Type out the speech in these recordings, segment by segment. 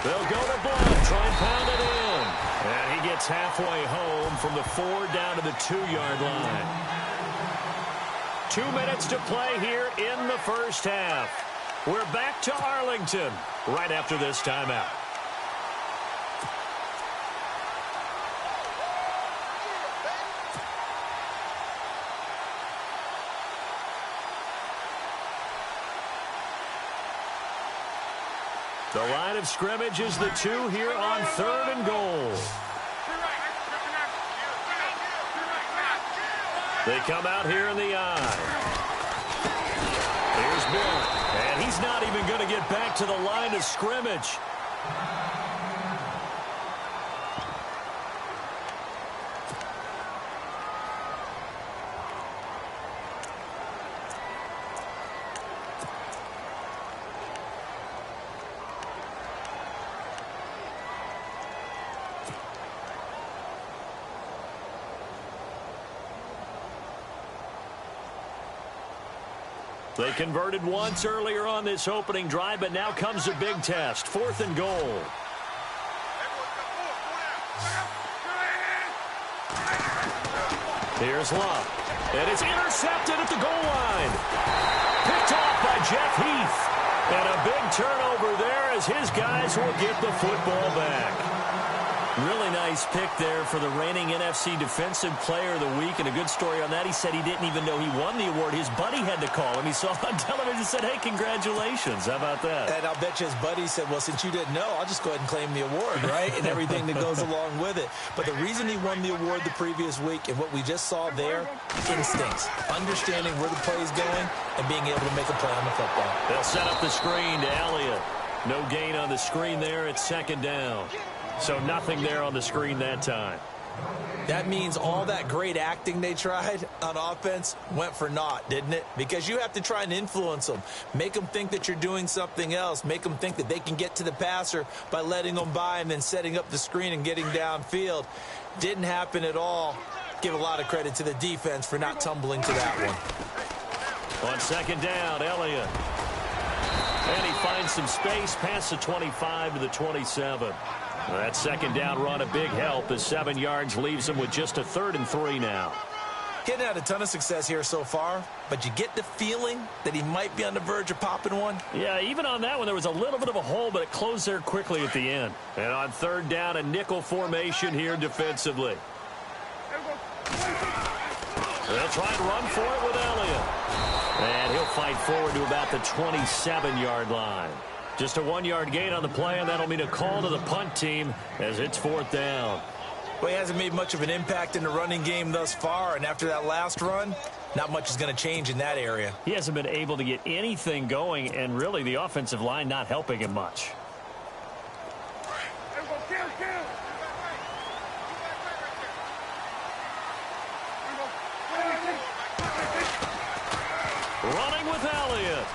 They'll go to Blunt, try and pound it in. And he gets halfway home from the 4 down to the 2-yard line. 2 minutes to play here in the first half. We're back to Arlington right after this timeout. The line of scrimmage is the 2 here on 3rd and goal. They come out here in the eye. Here's Bill, and he's not even going to get back to the line of scrimmage. They converted once earlier on this opening drive, but now comes a big test. 4th and goal. Here's Love. And it's intercepted at the goal line. Picked off by Jeff Heath. And a big turnover there as his guys will get the football back. Really nice pick there for the reigning NFC Defensive Player of the Week. And a good story on that. He said he didn't even know he won the award. His buddy had to call him. He saw it on television and said, hey, congratulations. How about that? And I'll bet you his buddy said, well, since you didn't know, I'll just go ahead and claim the award, right? And everything that goes along with it. But the reason he won the award the previous week and what we just saw there, instincts. Understanding where the play is going and being able to make a play on the football. They'll set up the screen to Elliott. No gain on the screen there. It's 2nd down. So nothing there on the screen that time. That means all that great acting they tried on offense went for naught, didn't it? Because you have to try and influence them. Make them think that you're doing something else. Make them think that they can get to the passer by letting them by and then setting up the screen and getting downfield. Didn't happen at all. Give a lot of credit to the defense for not tumbling to that one. On 2nd down, Elliott. And he finds some space past the 25 to the 27. That 2nd down run a big help as 7 yards leaves him with just a 3rd and 3 now. Getting had a ton of success here so far, but you get the feeling that he might be on the verge of popping one. Yeah, even on that one, there was a little bit of a hole, but it closed there quickly at the end. And on 3rd down, a nickel formation here defensively. They'll try and run for it with Elliott. And he'll fight forward to about the 27-yard line. Just a 1-yard gain on the play, and that'll mean a call to the punt team as it's 4th down. Well, he hasn't made much of an impact in the running game thus far, and after that last run, not much is going to change in that area. He hasn't been able to get anything going, and really the offensive line not helping him much. Running with Elliott.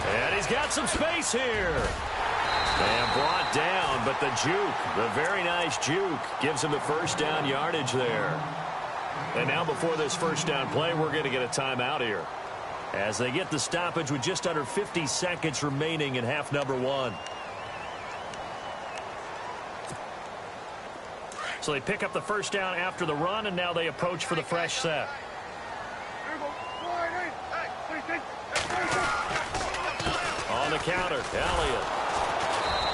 And he's got some space here. And brought down, but the juke, the very nice juke, gives him the 1st down yardage there. And now before this 1st down play, we're going to get a timeout here. As they get the stoppage with just under 50 seconds remaining in half number 1. So they pick up the 1st down after the run, and now they approach for the fresh set. On the counter, Elliott.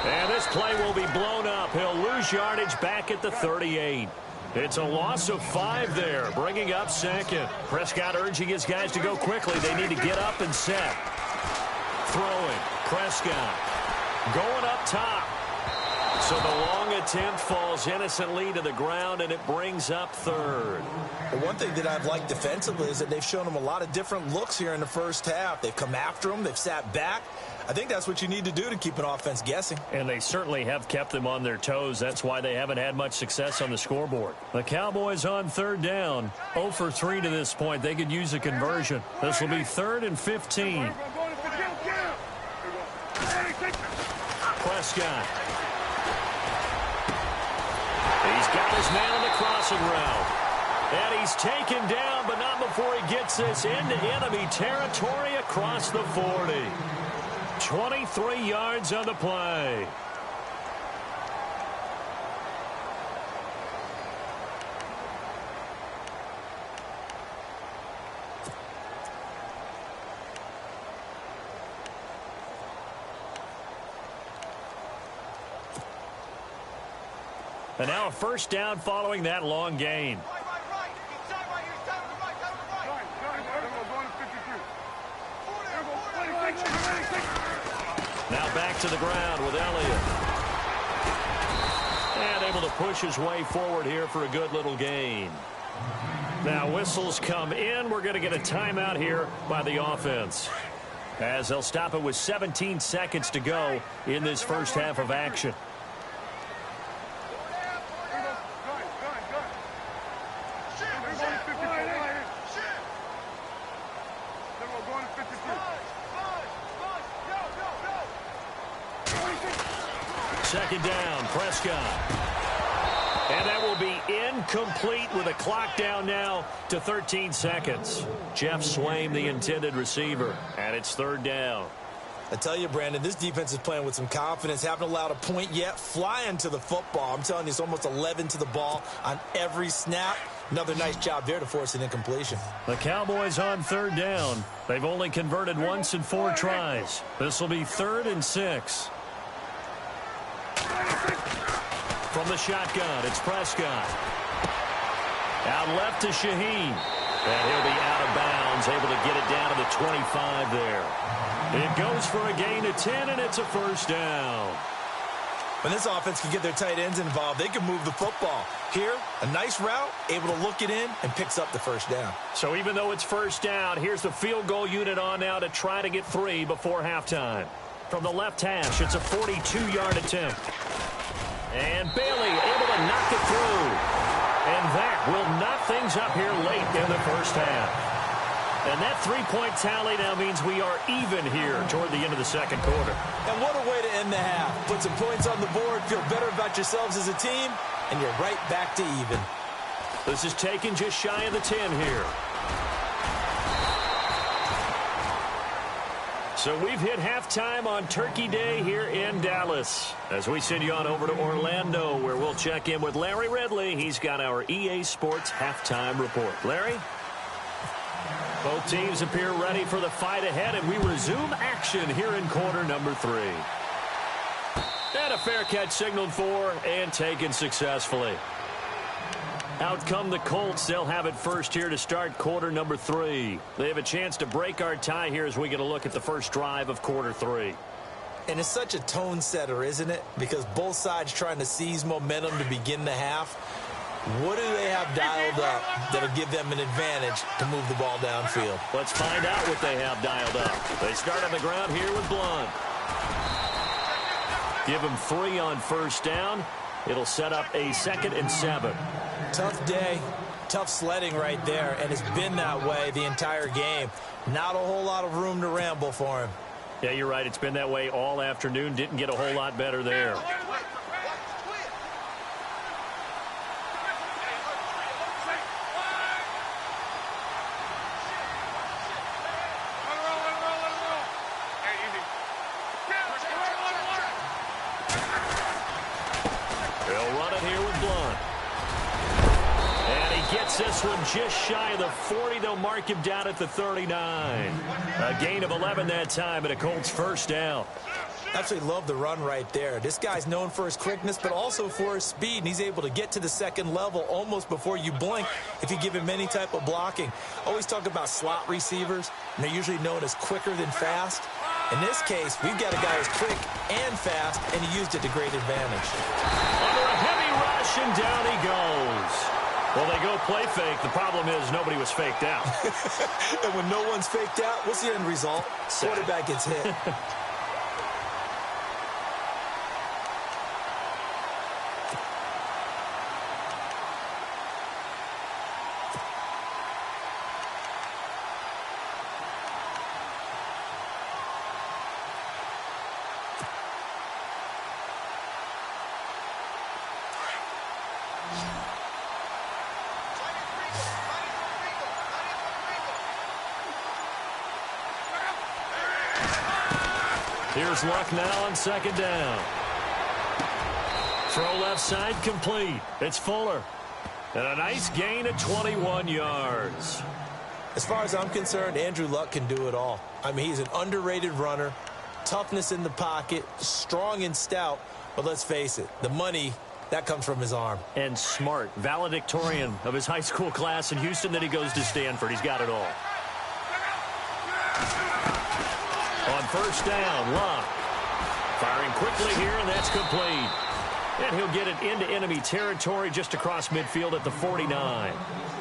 And this play will be blown up. He'll lose yardage back at the 38. It's a loss of 5 there, bringing up 2nd. Prescott urging his guys to go quickly. They need to get up and set. Throwing, Prescott. Going up top. So the long attempt falls innocently to the ground, and it brings up 3rd. Well, one thing that I've liked defensively is that they've shown them a lot of different looks here in the first half. They've come after them. They've sat back. I think that's what you need to do to keep an offense guessing. And they certainly have kept them on their toes. That's why they haven't had much success on the scoreboard. The Cowboys on 3rd down. 0 for 3 to this point. They could use a conversion. This will be 3rd and 15. Prescott. He's got his man on the crossing route. And he's taken down, but not before he gets this into enemy territory across the 40. 23 yards on the play. And now a first down following that long gain. Now back to the ground with Elliott. And able to push his way forward here for a good little gain. Now whistles come in. We're going to get a timeout here by the offense, as they'll stop it with 17 seconds to go in this first half of action. Second down, Prescott. And that will be incomplete with a clock down now to 13 seconds. Jeff Swaim, the intended receiver, and it's third down. I tell you, Brandon, this defense is playing with some confidence. Haven't allowed a point yet. Flying to the football. I'm telling you, it's almost 11 to the ball on every snap. Another nice job there to force an incompletion. The Cowboys on third down. They've only converted once in 4 tries. This will be 3rd and 6. From the shotgun, it's Prescott. Out left to Shaheen. And he'll be out of bounds, able to get it down to the 25 there. It goes for a gain of 10, and it's a first down. When this offense can get their tight ends involved, they can move the football. Here, a nice route, able to look it in, and picks up the first down. So even though it's first down, here's the field goal unit on now to try to get 3 before halftime. From the left hash, it's a 42-yard attempt. And Bailey able to knock it through. And that will knock things up here late in the first half. And that 3-point tally now means we are even here toward the end of the second quarter. And what a way to end the half. Put some points on the board, feel better about yourselves as a team, and you're right back to even. This is taken just shy of the 10 here. So we've hit halftime on Turkey Day here in Dallas. As we send you on over to Orlando, where we'll check in with Larry Ridley. He's got our EA Sports halftime report. Larry? Both teams appear ready for the fight ahead, and we resume action here in quarter number 3. And a fair catch signaled for and taken successfully. Out come the Colts. They'll have it first here to start quarter number 3. They have a chance to break our tie here as we get a look at the first drive of quarter 3. And it's such a tone setter, isn't it? Because both sides trying to seize momentum to begin the half. What do they have dialed up that'll give them an advantage to move the ball downfield? Let's find out what they have dialed up. They start on the ground here with Blunt. Give them 3 on first down. It'll set up a 2nd and 7. Tough day, tough sledding right there, and it's been that way the entire game. Not a whole lot of room to ramble for him. Yeah, you're right. It's been that way all afternoon. Didn't get a whole lot better there. They'll run it here with Blunt. And he gets this one just shy of the 40. They'll mark him down at the 39. A gain of 11 that time, and a Colts first down. Absolutely love the run right there. This guy's known for his quickness, but also for his speed, and he's able to get to the second level almost before you blink if you give him any type of blocking. Always talk about slot receivers, and they're usually known as quicker than fast. In this case, we've got a guy who's quick and fast, and he used it to great advantage. Under a heavy rush, and down he goes. Well, they go play fake. The problem is nobody was faked out. And when no one's faked out, what's the end result? Quarterback gets hit. Here's Luck now on second down. Throw left side complete. It's Fuller. And a nice gain of 21 yards. As far as I'm concerned, Andrew Luck can do it all. I mean, he's an underrated runner, toughness in the pocket, strong and stout. But let's face it, the money That comes from his arm. And smart, valedictorian of his high school class in Houston. Then he goes to Stanford. He's got it all. On first down, Luck. Firing quickly here, and that's complete. And he'll get it into enemy territory just across midfield at the 49.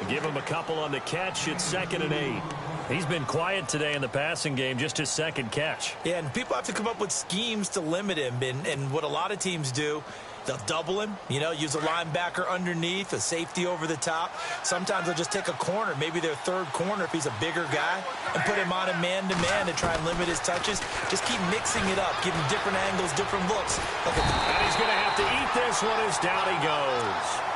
Give him a couple on the catch. It's 2nd and 8. He's been quiet today in the passing game, just his second catch. Yeah, and people have to come up with schemes to limit him. And what a lot of teams do, they'll double him, use a linebacker underneath, a safety over the top. Sometimes they'll just take a corner, maybe their third corner if he's a bigger guy, and put him on a man-to-man to try and limit his touches. Just keep mixing it up, give him different angles, different looks. And he's going to have to eat this one as down he goes.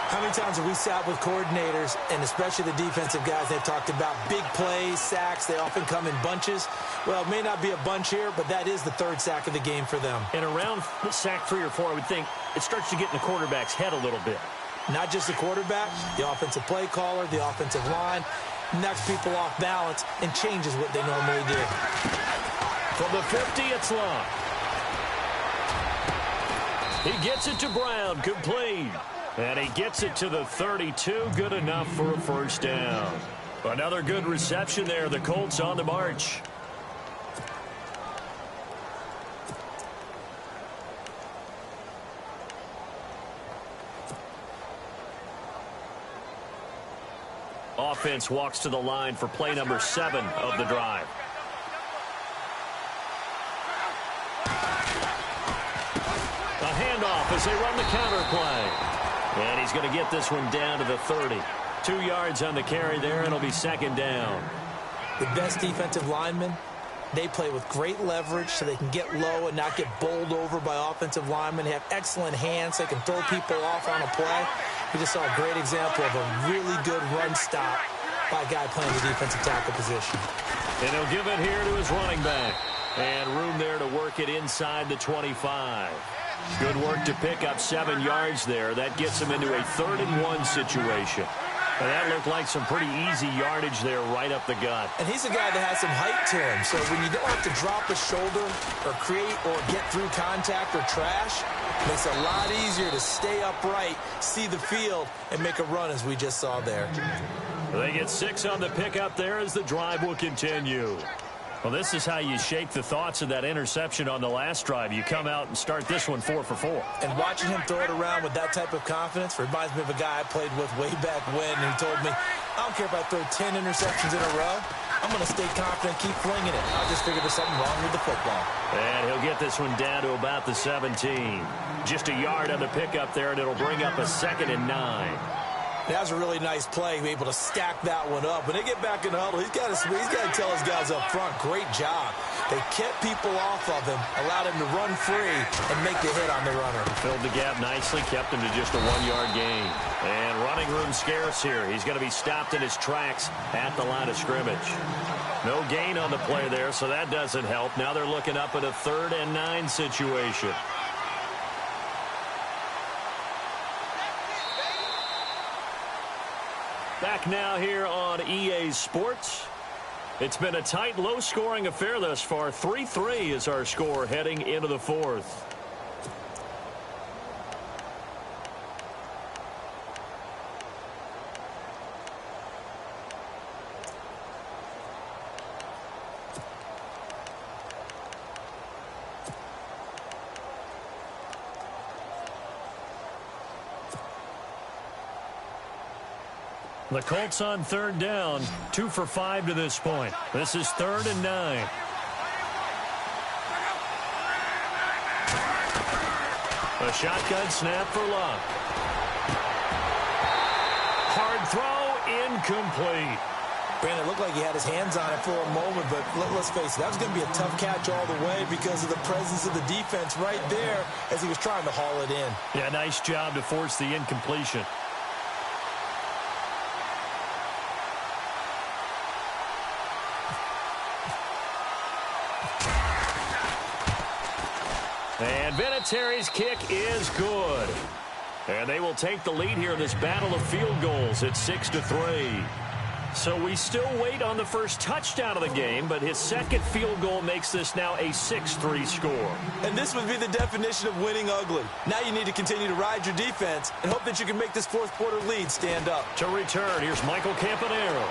How many times have we sat with coordinators, and especially the defensive guys, they've talked about big plays, sacks. They often come in bunches. Well, it may not be a bunch here, but that is the third sack of the game for them. And around sack 3 or 4, I would think it starts to get in the quarterback's head a little bit. Not just the quarterback, the offensive play caller, the offensive line, knocks people off balance and changes what they normally do. From the 50, it's Luck. He gets it to Brown, complete. And he gets it to the 32, good enough for a first down. Another good reception there. The Colts on the march. Offense walks to the line for play number 7 of the drive. A handoff as they run the counter play. And he's going to get this one down to the 30. 2 yards on the carry there, and it'll be 2nd down. The best defensive linemen, they play with great leverage so they can get low and not get bowled over by offensive linemen. They have excellent hands. They can throw people off on a play. We just saw a great example of a really good run stop by a guy playing the defensive tackle position. And he'll give it here to his running back. And room there to work it inside the 25. Good work to pick up 7 yards there. That gets him into a 3rd and 1 situation. And that looked like some pretty easy yardage there right up the gut. And he's a guy that has some height to him. So when you don't have to drop a shoulder or create or get through contact or trash, it makes it a lot easier to stay upright, see the field, and make a run as we just saw there. They get 6 on the pickup there as the drive will continue. Well, this is how you shake the thoughts of that interception on the last drive. You come out and start this one 4 for 4. And watching him throw it around with that type of confidence reminds me of a guy I played with way back when who told me, I don't care if I throw 10 interceptions in a row. I'm going to stay confident, keep flinging it. I just figured there's something wrong with the football. And he'll get this one down to about the 17. Just a yard on the pickup there, and it'll bring up a 2nd and 9. That was a really nice play, able to stack that one up. When they get back in the huddle, he's got to tell his guys up front, great job. They kept people off of him, allowed him to run free and make the hit on the runner. Filled the gap nicely, kept him to just a 1-yard gain. And running room scarce here. He's going to be stopped in his tracks at the line of scrimmage. No gain on the play there, so that doesn't help. Now they're looking up at a 3rd and 9 situation. Back now here on EA Sports. It's been a tight, low-scoring affair thus far. 3-3 is our score heading into the 4th. The Colts on 3rd down, 2 for 5 to this point. This is 3rd and 9. A shotgun snap for Luck. Hard throw, incomplete. Brandon, it looked like he had his hands on it for a moment, but let's face it, that was going to be a tough catch all the way because of the presence of the defense right there as he was trying to haul it in. Yeah, nice job to force the incompletion. And Vinatieri's kick is good. And they will take the lead here in this battle of field goals at 6-3. So we still wait on the first touchdown of the game, but his second field goal makes this now a 6-3 score. And this would be the definition of winning ugly. Now you need to continue to ride your defense and hope that you can make this fourth quarter lead stand up. To return, here's Michael Campanaro.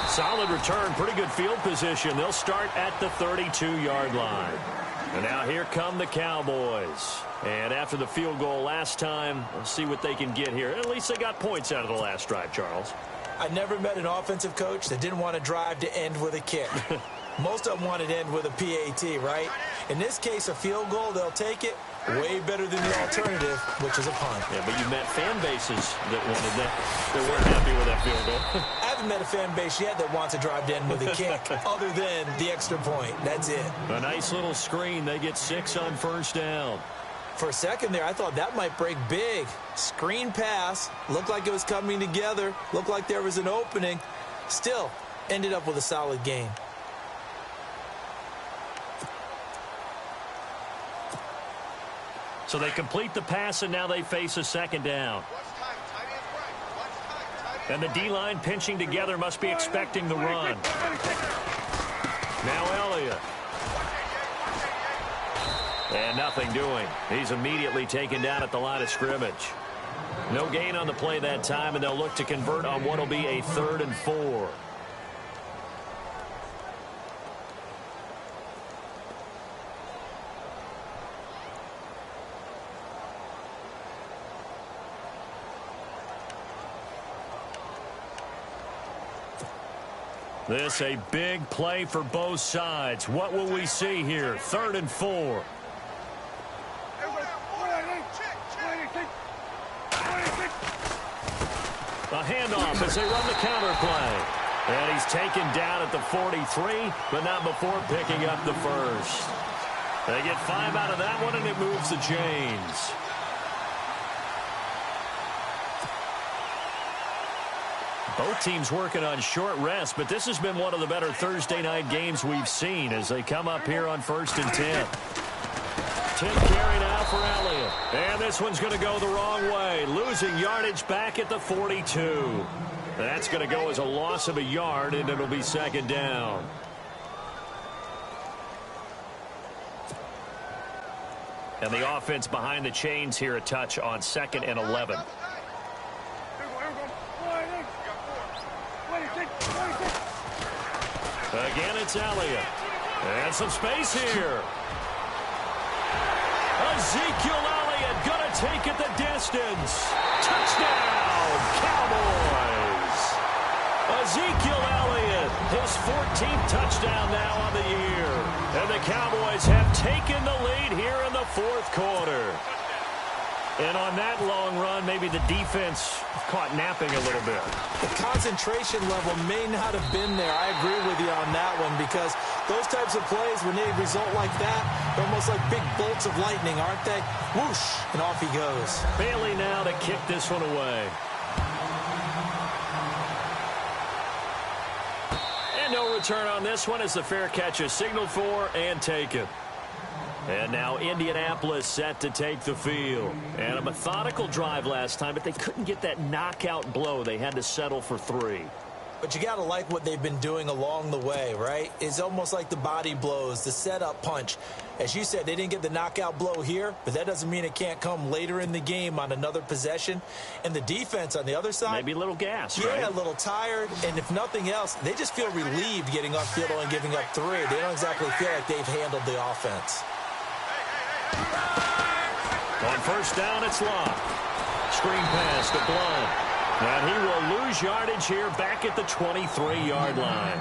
Solid return, pretty good field position. They'll start at the 32-yard line. And now here come the Cowboys. And after the field goal last time, we'll see what they can get here. At least they got points out of the last drive, Charles. I never met an offensive coach that didn't want a drive to end with a kick. Most of them wanted to end with a PAT, right? In this case, a field goal, they'll take it. Way better than the alternative, which is a punt. Yeah, but you met fan bases that wanted that. They weren't happy with that field goal. I haven't met a fan base yet that wants a drive to end with a kick, other than the extra point. That's it. A nice little screen. They get 6 on first down. For a second there, I thought that might break big. Screen pass. Looked like it was coming together. Looked like there was an opening. Still, ended up with a solid game. So they complete the pass, and now they face a second down. And the D-line pinching together must be expecting the run. Now Elliott. And nothing doing. He's immediately taken down at the line of scrimmage. No gain on the play that time, and they'll look to convert on what will be a 3rd and 4. This a big play for both sides. What will we see here? 3rd and 4. A handoff as they run the counter play. And he's taken down at the 43, but not before picking up the first. They get 5 out of that one, and it moves the chains. Both teams working on short rest, but this has been one of the better Thursday night games we've seen as they come up here on 1st and 10. 10 carry now for Elliott. And this one's going to go the wrong way, losing yardage back at the 42. That's going to go as a loss of a yard, and it'll be 2nd down. And the offense behind the chains here a touch on 2nd and 11. Again, it's Elliott. And some space here. Ezekiel Elliott going to take it the distance. Touchdown, Cowboys. Ezekiel Elliott, his 14th touchdown now on the year. And the Cowboys have taken the lead here in the 4th quarter. And on that long run, maybe the defense caught napping a little bit. The concentration level may not have been there. I agree with you on that one because those types of plays, when they result like that, they're almost like big bolts of lightning, aren't they? Whoosh, and off he goes. Bailey now to kick this one away. And no return on this one as the fair catch is signaled for and taken. And now Indianapolis set to take the field. And a methodical drive last time, but they couldn't get that knockout blow. They had to settle for 3. But you got to like what they've been doing along the way, right? It's almost like the body blows, the setup punch. As you said, they didn't get the knockout blow here, but that doesn't mean it can't come later in the game on another possession. And the defense on the other side. Maybe a little gas, yeah, right? a little tired. And if nothing else, they just feel relieved getting upfield and giving up 3. They don't exactly feel like they've handled the offense. On first down, it's Locke. Screen pass to Blunt. And he will lose yardage here back at the 23-yard line.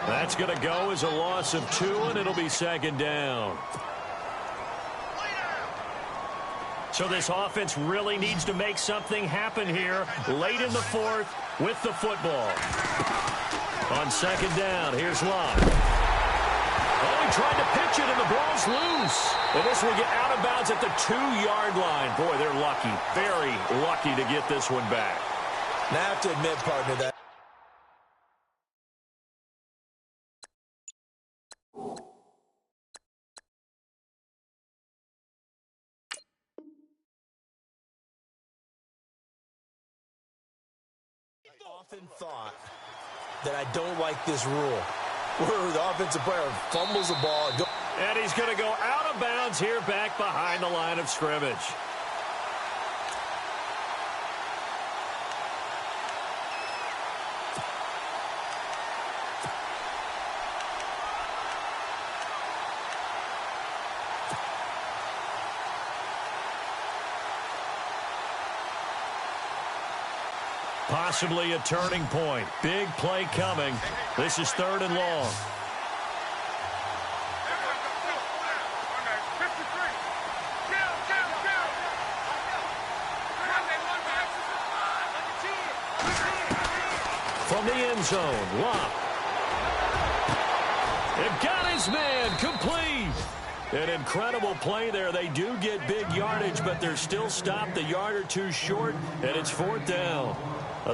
That's going to go as a loss of 2, and it'll be 2nd down. So this offense really needs to make something happen here late in the 4th with the football. On 2nd down, here's Locke. Oh, he tried to pitch it, and the ball's loose. And this will get out of bounds at the 2-yard line. Boy, they're lucky, very lucky to get this one back. Now, I have to admit, partner, that often thought that I don't like this rule, where the offensive player fumbles the ball. And he's going to go out of bounds here back behind the line of scrimmage. Possibly a turning point. Big play coming. This is 3rd and long. From the end zone, Locke. It got his man complete. An incredible play there. They do get big yardage, but they're still stopped a yard or two short, and it's 4th down.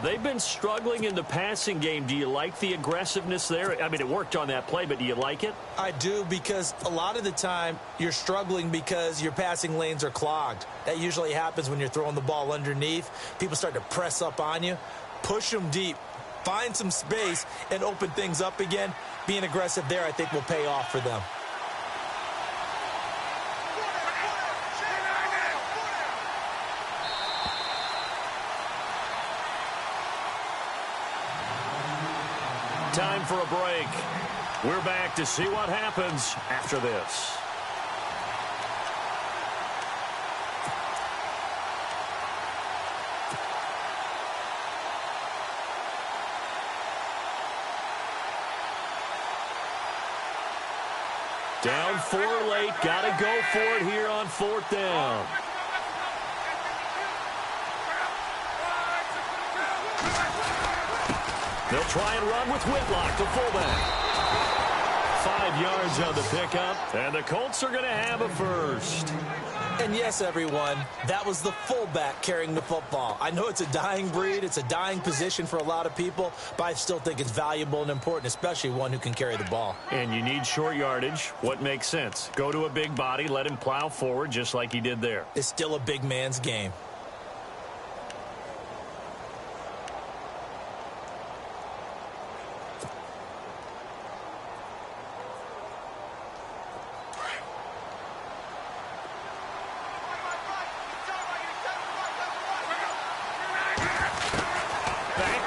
They've been struggling in the passing game. Do you like the aggressiveness there? I mean, it worked on that play, but do you like it? I do, because a lot of the time you're struggling because your passing lanes are clogged. That usually happens when you're throwing the ball underneath. People start to press up on you. Push them deep. Find some space and open things up again. Being aggressive there, I think, will pay off for them. Time for a break. We're back to see what happens after this. Down 4 late. Got to go for it here on 4th down. They'll try and run with Whitlock, the fullback. 5 yards on the pickup, and the Colts are going to have a first. And yes, everyone, that was the fullback carrying the football. I know it's a dying breed, it's a dying position for a lot of people, but I still think it's valuable and important, especially one who can carry the ball. And you need short yardage. What makes sense? Go to a big body, let him plow forward just like he did there. It's still a big man's game.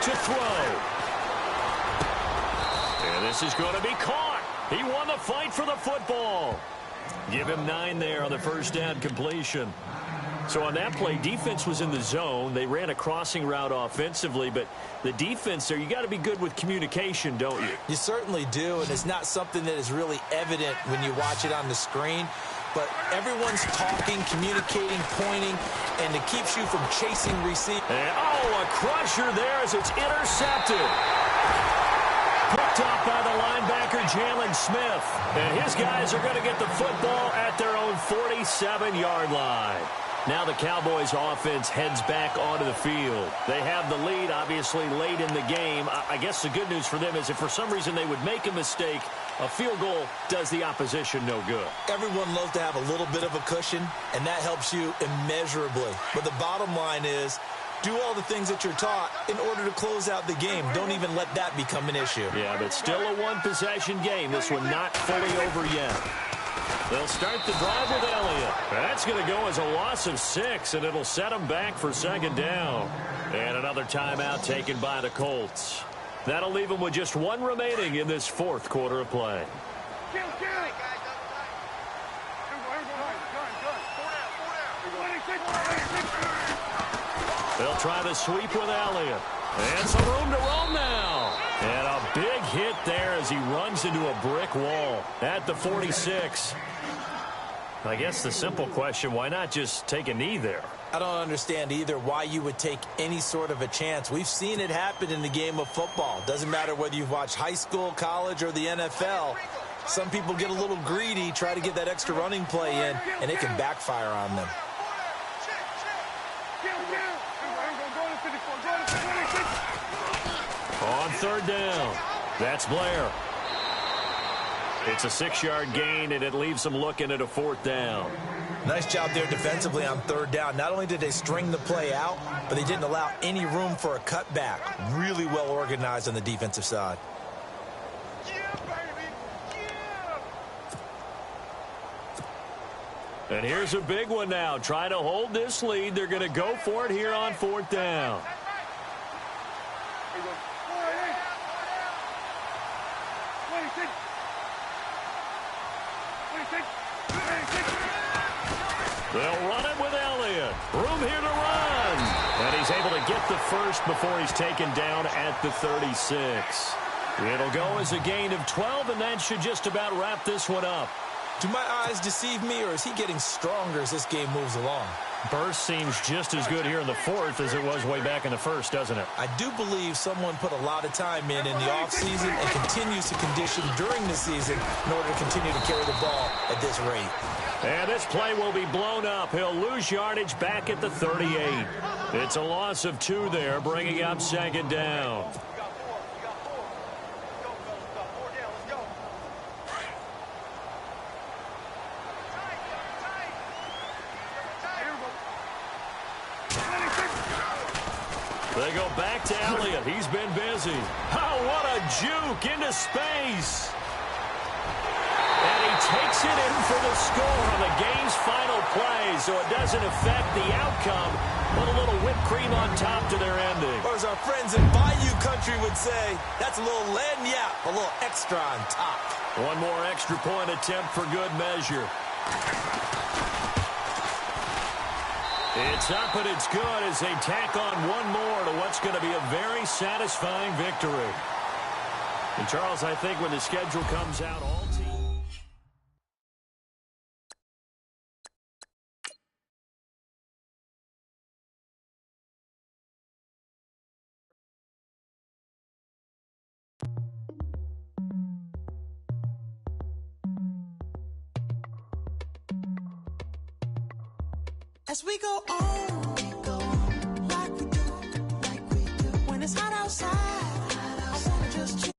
To throw. And this is going to be caught. He won the fight for the football. Give him 9 there on the first down completion. So on that play, defense was in the zone. They ran a crossing route offensively, but the defense there, you got to be good with communication, don't you? You certainly do, and it's not something that is really evident when you watch it on the screen. But everyone's talking, communicating, pointing, and it keeps you from chasing receive. And, a crusher there as it's intercepted. Picked off by the linebacker, Jalen Smith. And his guys are going to get the football at their own 47-yard line. Now the Cowboys offense heads back onto the field. They have the lead, obviously, late in the game. I guess the good news for them is if for some reason they would make a mistake, a field goal does the opposition no good. Everyone loves to have a little bit of a cushion, and that helps you immeasurably. But the bottom line is, do all the things that you're taught in order to close out the game. Don't even let that become an issue. Yeah, but still a one-possession game. This one not fully over yet. They'll start the drive with Elliott. That's going to go as a loss of 6, and it'll set them back for 2nd down. And another timeout taken by the Colts. That'll leave them with just 1 remaining in this 4th quarter of play. They'll try the sweep with Elliott. And some room to roam now. And a big hit there as he runs into a brick wall at the 46. I guess the simple question, why not just take a knee there? I don't understand either why you would take any sort of a chance. We've seen it happen in the game of football. Doesn't matter whether you've watched high school, college, or the NFL. Some people get a little greedy, try to get that extra running play in, and it can backfire on them. On 3rd down, that's Blair. It's a 6-yard gain, and it leaves them looking at a 4th down. Nice job there defensively on 3rd down. Not only did they string the play out, but they didn't allow any room for a cutback. Really well organized on the defensive side. And here's a big one now. Trying to hold this lead. They're going to go for it here on 4th down. They'll run it with Elliott. Room here to run. And he's able to get the first before he's taken down at the 36. It'll go as a gain of 12, and that should just about wrap this one up. Do my eyes deceive me, or is he getting stronger as this game moves along? Burst seems just as good here in the 4th as it was way back in the 1st, doesn't it? I do believe someone put a lot of time in the offseason and continues to condition during the season in order to continue to carry the ball at this rate. And this play will be blown up. He'll lose yardage back at the 38. It's a loss of 2 there, bringing up 2nd down. They go back to Elliott. He's been busy. Oh, what a juke into space. And he takes it in for the score on the game's final play, so it doesn't affect the outcome, but a little whipped cream on top to their ending. Or as our friends in Bayou Country would say, that's a little lagniappe, a little extra on top. One more extra point attempt for good measure. It's up and it's good as they tack on one more to what's going to be a very satisfying victory. And Charles, I think when the schedule comes out, all teams... As we go on, like we do, when it's hot outside, I wanna just